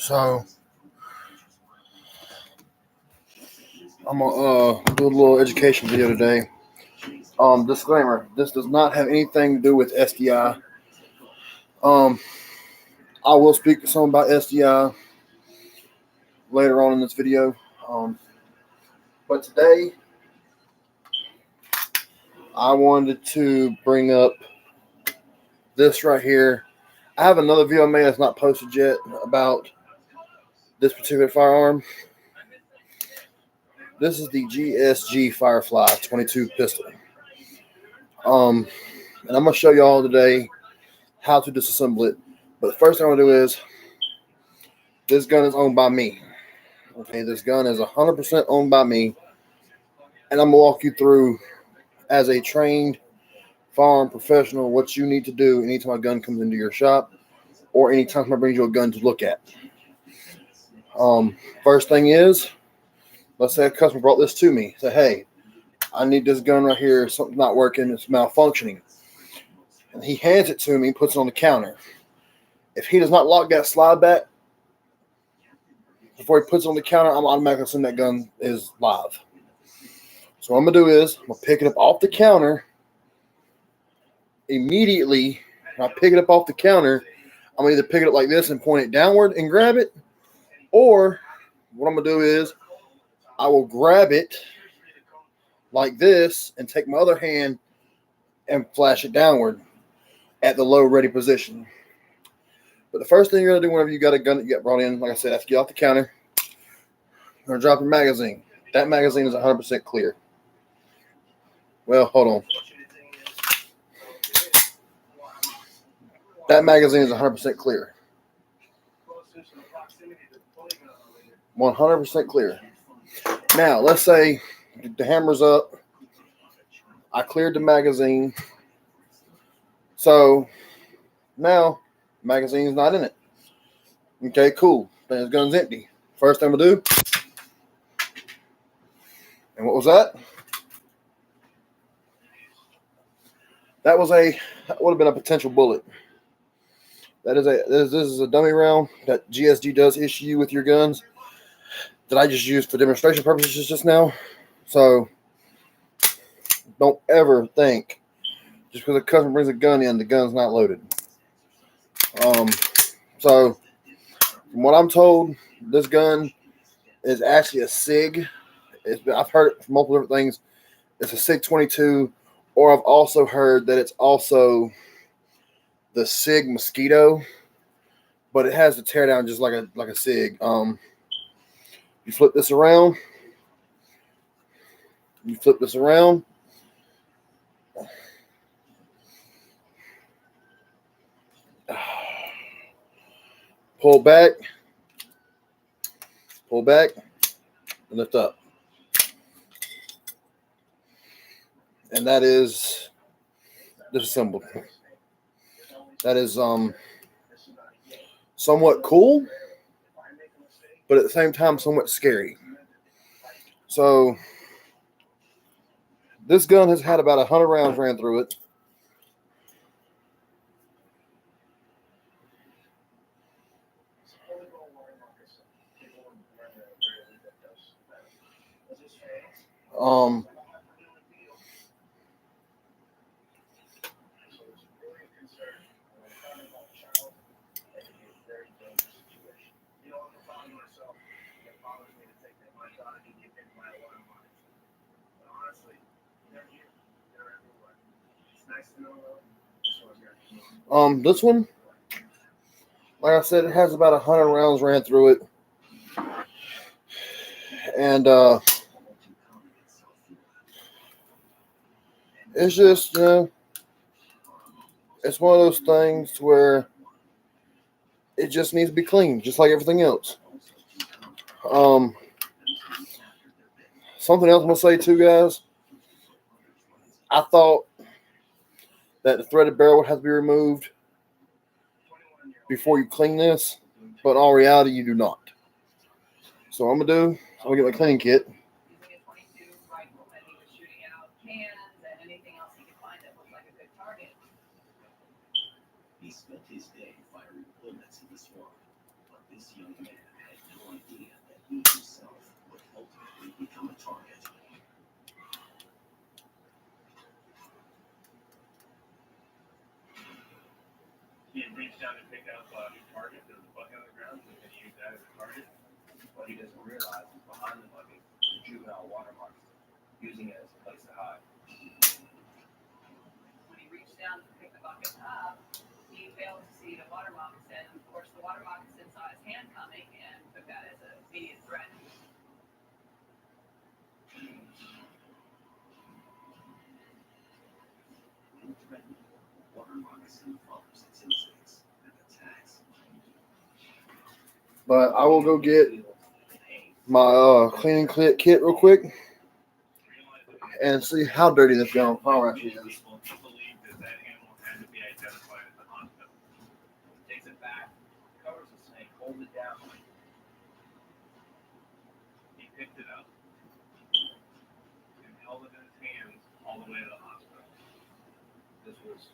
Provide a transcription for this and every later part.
So I'm gonna do a little education video today. Disclaimer: this does not have anything to do with SDI. Um, I will speak some about SDI later on in this video. But today I wanted to bring up this right here. I have another video I made that's not posted yet about this particular firearm. This is the GSG Firefly 22 pistol. And I'm gonna show y'all today how to disassemble it. But the first thing I'm gonna do is, this gun is owned by me. Okay, this gun is 100% owned by me, and I'm gonna walk you through, as a trained firearm professional, what you need to do anytime a gun comes into your shop, or anytime somebody brings you a gun to look at. First thing is, let's say a customer brought this to me. Say, hey, I need this gun right here. Something's not working. It's malfunctioning. And he hands it to me, puts it on the counter. If he does not lock that slide back before he puts it on the counter, I'm automatically assuming that gun is live. So what I'm going to do is, I'm going to pick it up off the counter. Immediately, when I pick it up off the counter, I'm going to either pick it up like this and point it downward and grab it, or what I'm going to do is, I will grab it like this and take my other hand and flash it downward at the low ready position. But the first thing you're going to do whenever you got a gun that you got brought in, like I said, after you get off the counter, you're going to drop your magazine. That magazine is 100% clear. Well, hold on. That magazine is 100% clear. 100% clear. Now, let's say the hammer's up. I cleared the magazine. So now, magazine's not in it. Okay, cool. Then the gun's empty. First thing I'm going to do. And what was that? That would have been a potential bullet. This is a dummy round that GSG does issue you with your guns that I just used for demonstration purposes just now. So don't ever think just because a customer brings a gun in, the gun's not loaded. So from what I'm told, this gun is actually a SIG. I've heard it from multiple different things. It's a SIG 22, or I've also heard that it's also the SIG Mosquito, but it has the teardown just like a SIG. You flip this around. Pull back, and lift up. And that is disassembled. That is somewhat cool, but at the same time somewhat scary. So this gun has had about 100 rounds ran through it. This one, like I said, it has about 100 rounds ran through it. And it's just, it's one of those things where it just needs to be clean, just like everything else. Something else I'm going to say too, guys. I thought that the threaded barrel would have to be removed before you clean this, but in all reality, you do not. So what I'm going to do, I'm going to get my cleaning kit. This young man had no idea that he himself would ultimately become a target. He had reached down and picked up a target. There was a bucket on the ground, and he used that as a target. What he doesn't realize is behind the bucket is a juvenile watermark, using it as a place to hide. When he reached down to pick the bucket up, he failed to see the water moccasin. Of course, the water moccasin saw his hand coming and took that as an immediate threat. Water moccasin follows its instincts and attacks. But I will go get my cleaning kit real quick and see how dirty this gun fire actually is. Takes it back, covers the snake, holds it down. He picked it up and held it in his hands all the way to the hospital. This was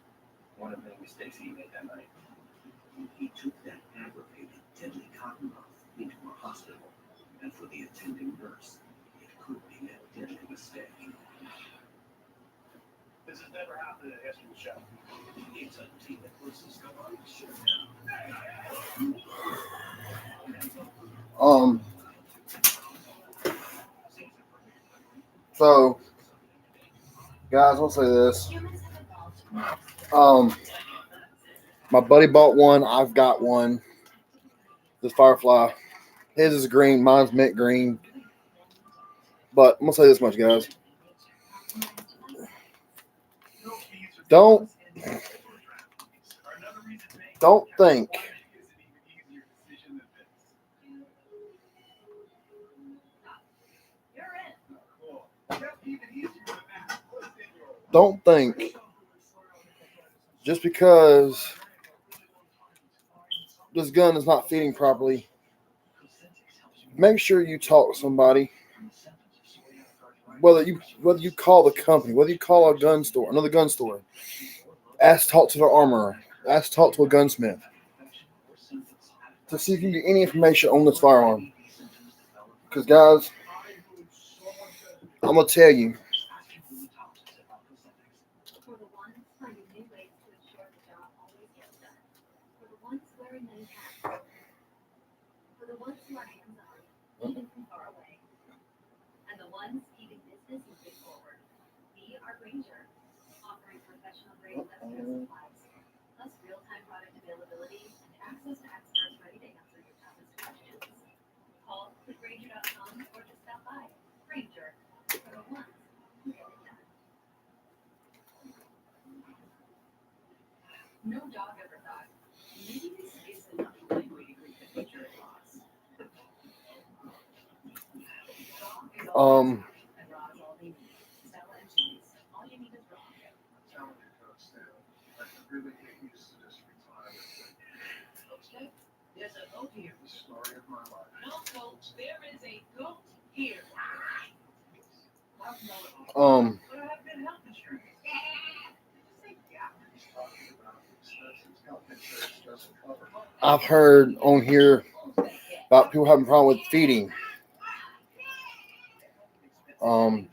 one of the mistakes he made that night. He took that aggravated, deadly cottonmouth into a hospital, and for the attending nurse, it could be a deadly mistake. This has never happened in the history of the show. It's a team that puts this go on the show now. So, guys, I'll say this. My buddy bought one. I've got one. This firefly. His is green. Mine's mint green. But I'm gonna say this much, guys. Don't think just because this gun is not feeding properly, make sure you talk to somebody. Whether you call the company, whether you call a gun store, another gun store, ask to talk to their armorer, ask to talk to a gunsmith to see if you can get any information on this firearm. Because, guys, I'm going to tell you, No dog ever thought, maybe this is enough language to read the future of Ross. There's a goat here. The story of my life. No, folks, there is a goat here. I've heard on here about people having a problem with feeding. Over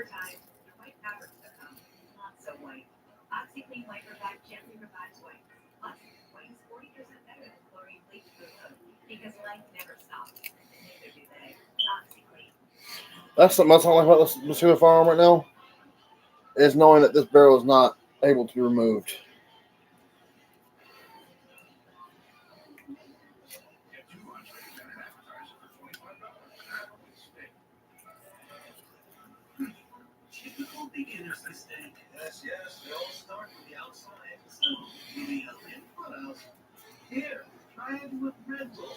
time, the white fabrics become not so white. OxyClean White Revive gently revives white. Plus, white is 40% better than chlorine bleach food because life never stops. Neither do they. OxyClean. That's something I don't like about this particular firearm right now, is knowing that this barrel is not able to be removed. Typical beginner's mistake. Yes, they all start with the outside. So, maybe a input out. Here, try it with Red Bull.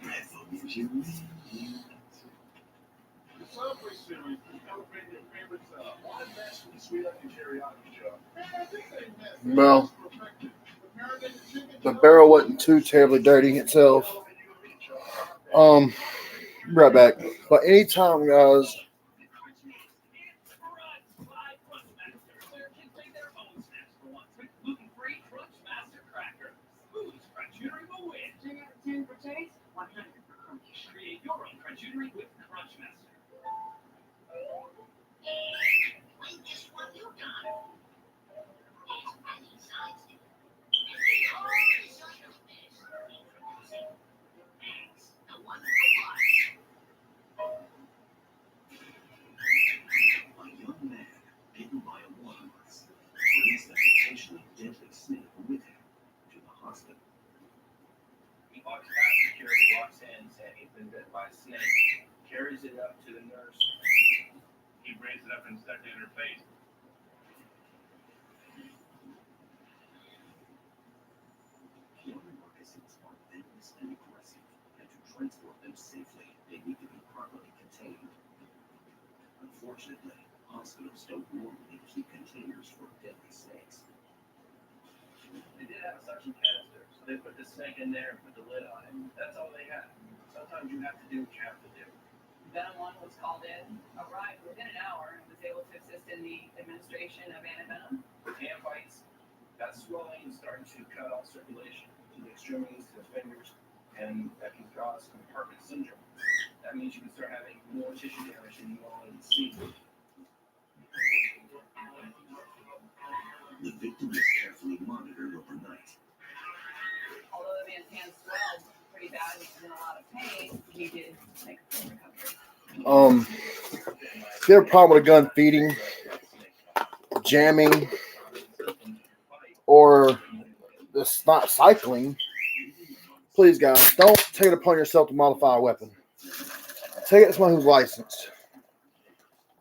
Red Bull gives you the Subway series is celebrating their favorites. One best with the sweet onion teriyaki job. Well, the barrel wasn't too terribly dirty itself. Right back. But anytime, guys, weapons that in her face. Human moccasins are venomous and aggressive, and to transport them safely, they need to be properly contained. Unfortunately, hospitals don't normally keep containers for deadly snakes. They did have a suction canister, so they put the snake in there and put the lid on it. That's all they had. Sometimes you have to do what you have to do. Venom 1 was called in, arrived within an hour, and was able to assist in the administration of antivenom. Hand bites, got swelling, starting to cut off circulation to the extremities, to the fingers, and that can cause compartment syndrome. That means you can start having more tissue damage than you already see. The victim is carefully monitored overnight. Although the man's hands swelled pretty bad and he was in a lot of pain, he did make a full recovery. If you have a problem with a gun feeding, jamming, or just not cycling, please, guys, don't take it upon yourself to modify a weapon. Take it to someone who's licensed.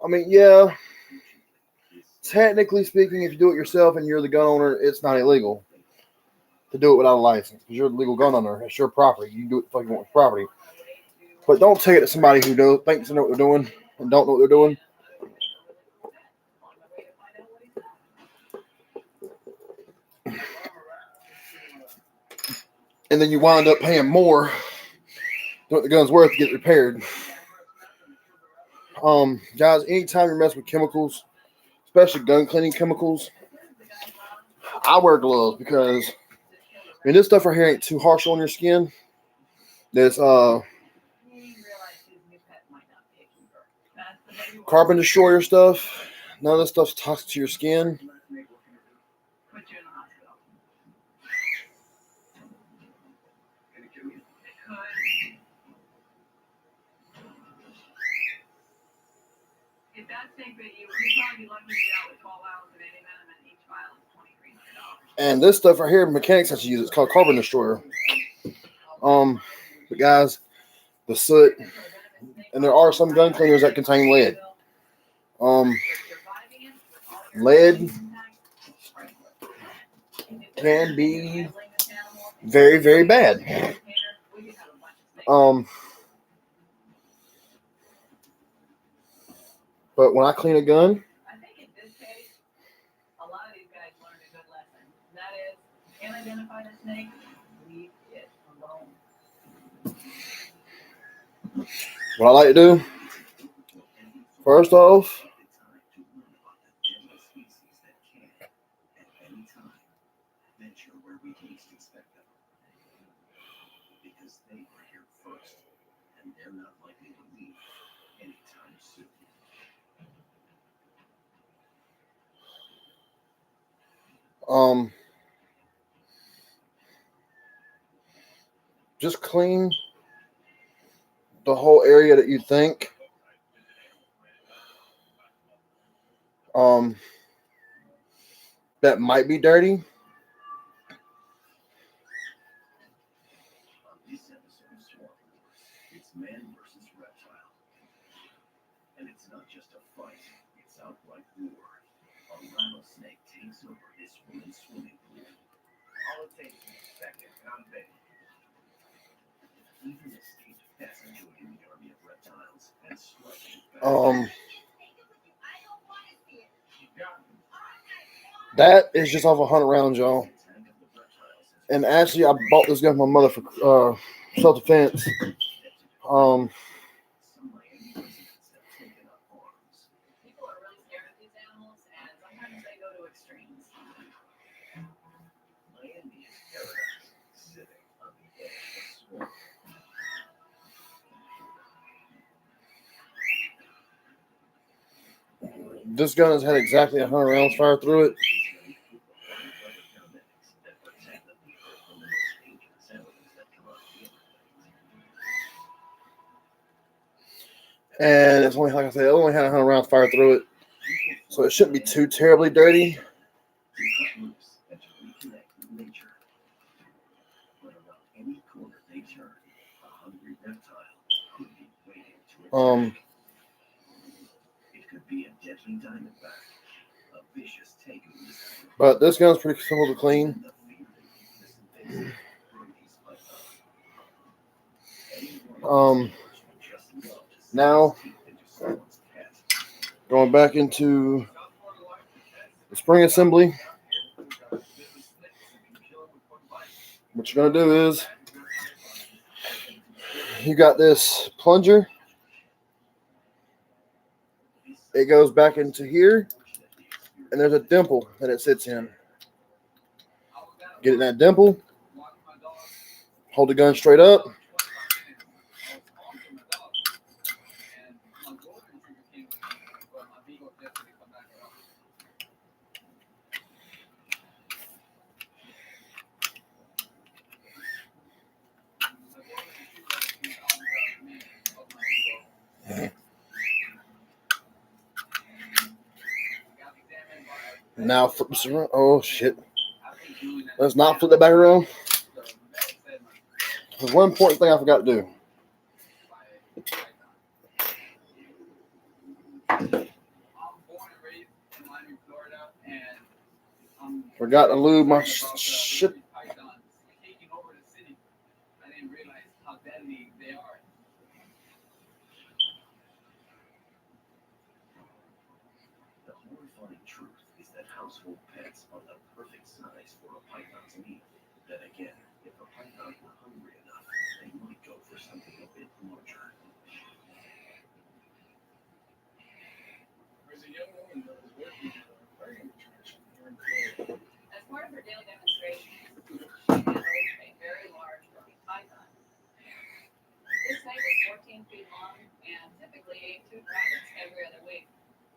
I mean, yeah, technically speaking, if you do it yourself and you're the gun owner, it's not illegal to do it without a license because you're the legal gun owner. It's your property. You do what the fuck you want with property. But don't take it to somebody who thinks they know what they're doing and don't know what they're doing. And then you wind up paying more than what the gun's worth to get it repaired. Guys, anytime you're messing with chemicals, especially gun cleaning chemicals, I wear gloves because this stuff right here ain't too harsh on your skin. This carbon destroyer stuff, none of this stuff's toxic to your skin. If that snake bit you, you'd probably be lucky to get out with 12 hours of antivenom, and each vial is $2,300. And this stuff right here, mechanics have to use. It's called carbon destroyer. But guys, the soot, and there are some gun cleaners that contain lead. Lead can be very, very bad. But when I clean a gun, I think in this case, a lot of these guys learned a good lesson. And that is, can't identify the snake, leave it alone. what I like to do, first off, because they were here first, and they're not likely to leave anytime soon. just clean the whole area that you think that might be dirty. On this episode of Swamp Wars, it's man versus reptile. And it's not just a fight, it's outright war. A rattlesnake takes over this woman's swimming pool. All it takes is a second, and I'm big. Even escaped pets joining the army of reptiles and striking back. That is just off 100 rounds, y'all. And actually, I bought this gun for my mother for self-defense. People are really scared of these animals, and sometimes they go to extremes. Miami is paradise, sitting on the edge of swamp. This gun has had exactly 100 rounds fired through it. And it's only, like I said, it only had 100 rounds fired through it. So it shouldn't be too terribly dirty. It could be a deadly King Diamondback, a vicious take of this animal. But this gun's pretty simple to clean. And the fear and weakness in these pythons. Anyone Um, now going back into the spring assembly, what you're gonna do is you got this plunger. It goes back into here, and there's a dimple that it sits in. Get in that dimple, hold the gun straight up. Now flip this around. Oh shit. Let's not flip that back around. There's one important thing I forgot to do. Forgot to lube my shit. The horrifying truth is that household pets are the perfect size for a python's meal. Then again, if a python were hungry enough, they might go for something a bit larger. There's a young woman that was working at a aquarium attraction here in Florida. As part of her daily demonstration, she handled a very large rookie python. This snake is 14 feet long and typically ate 2 rabbits every other week.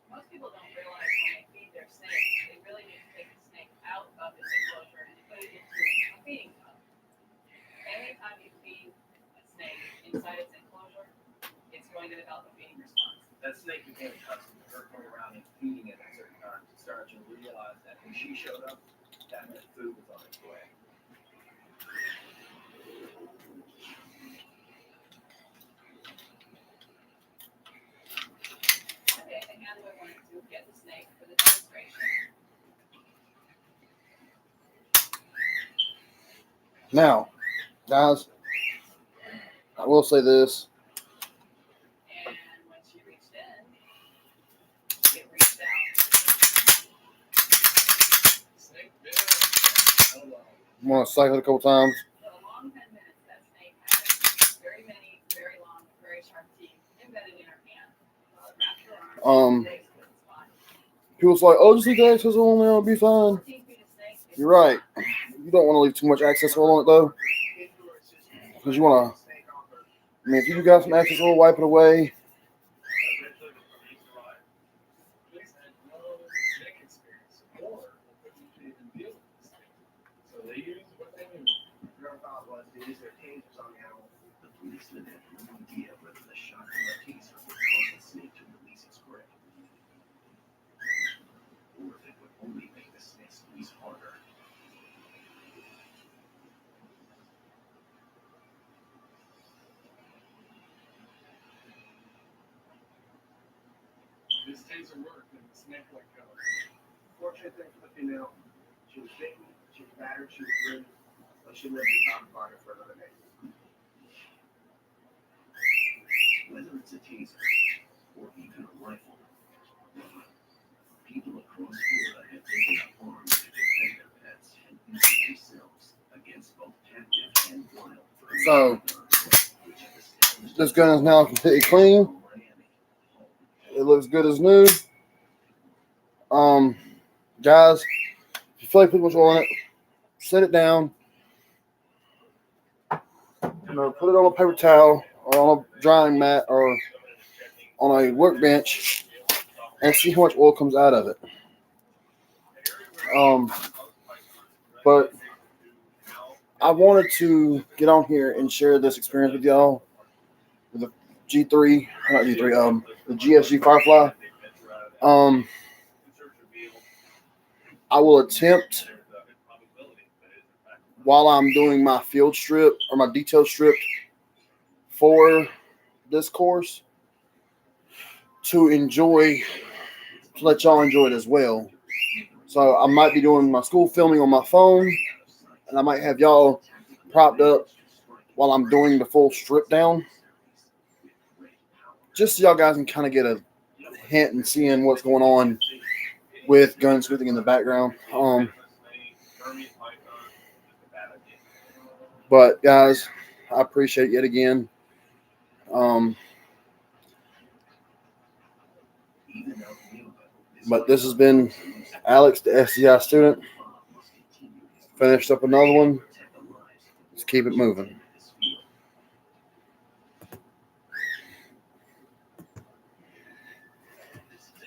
Most people don't realize when they feed their snake, they really need to take the snake out of its enclosure and put it into a feeding tub. Anytime you feed a snake inside its enclosure, it's going to develop a feeding response. That snake became accustomed to her going around and feeding it at certain times. It started to realize that when she showed up, that meant food was on its way. Okay, the handler wanted to get the snake for the demonstration. Now, guys, I will say this. And when she reached in, it reached out. Snake bit her. Oh, wow. I'm gonna cycle it a couple times. For a long 10 minutes, that snake had very many, very long, very sharp teeth embedded in her hand. While it wrapped her arm, the snake couldn't spot. People's like, oh, just leave the access on there, it'll be fine. 14 feet of snake. You're right. You don't want to leave too much access oil on it though, because you want to. I mean, if you got some access oil, wipe it away. Police had no snake experience or ability to even deal with the snake. So they used what they knew. Their thought was to use their tasers on the animal. The policeman had no idea whether the shot from a taser would cause the snake to release its grip, or if it would only make the snake squeeze harder. This taser worked and the snake let go. Fortunate thing for the female, she was bitten, she was battered, she was bruised, but she lived to talk about it for another day. Whether it's a taser or even a rifle, people across Florida have taken up arms to defend their pets and injure themselves against both captive and wild. So, which have established this gun is now completely clean. Miami. It looks good as new. Guys, if you feel like putting much oil on it, set it down. Put it on a paper towel or on a drying mat or on a workbench and see how much oil comes out of it. But I wanted to get on here and share this experience with y'all with the G3, not G3, the GSG Firefly. I will attempt, while I'm doing my field strip or my detail strip for this course, to enjoy to let y'all enjoy it as well. So I might be doing my school filming on my phone, and I might have y'all propped up while I'm doing the full strip down, just so y'all guys can kind of get a hint and seeing what's going on with gunsmithing in the background. But guys, I appreciate it yet again. But this has been Alex, the SDI student. Finished up another one. Let's keep it moving.